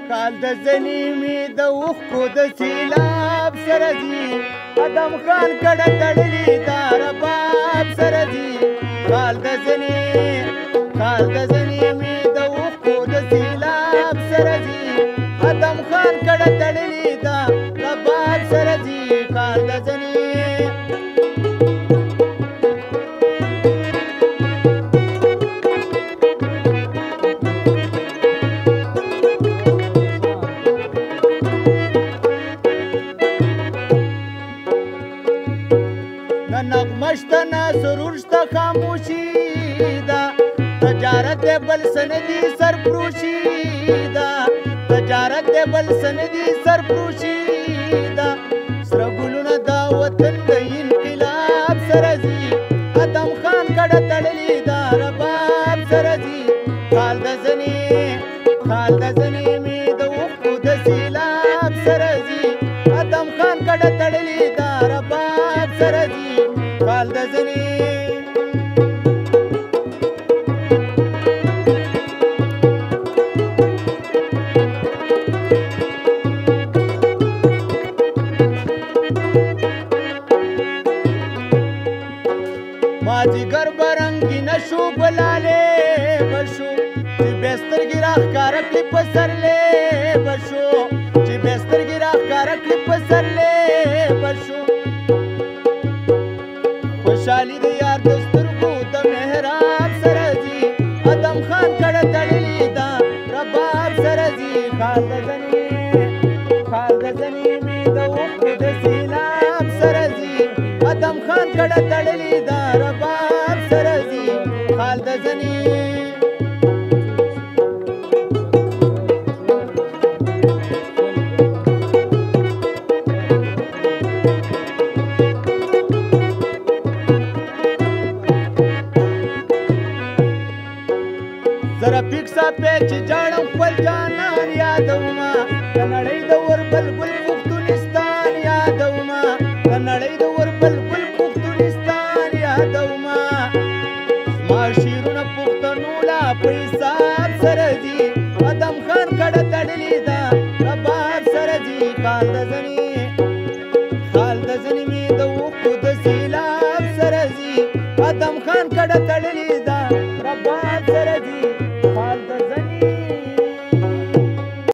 کال د زنی می د اوښکو د سیلاب سره ځي ادم خان کډه تړلې دا رباب سره ځي کال د زنی می د اوښکو د سیلاب سره ځي ادم خان کډه تړلې دا رباب سره ځي کال د زنی نغمشته نه سرور شته خاموشي ده تجارت دی بل سندي سرفروشي ده تجارت دی بل سندي سرفروشي ده سره ګلونه دا وطن د انقلاب سره ځي ادم خان کډه تړلې دا رباب سره ځي کال د زنی می د اوښکو د سیلاب سره ځي ادم خان کډه تړلې دا رباب سره ځي کال د زنی مازیګر به رنګینه شو ګلالې به شو چې بیا سترګې راښکاره کړي په سرلې به شو چې بیا سترګې راښکاره کړي په سرلې به شو خوشحالي د یار د سترګو د محراب سره ځي ادم خان کډه تړلې ده رباب سره ځي کال د زنی می د اوښکو د سیلاب سره ځي ادم خان کډه تړلې ده رباب سره ځي کال د زنی زره پیکسا پیچ جاړم خپل جانان یادوما د نړۍ د وربل ګل پښتونستان یادوما د نړۍ د وربل ګل پښتونستان یادوما ما شیرونه پښتنو لا په حساب سره ځي ادم خان کډه تړلې ده رباب سره ځي کال د زنی می د اوښکو د سیلاب سره ځي ادم خان کډه تړلې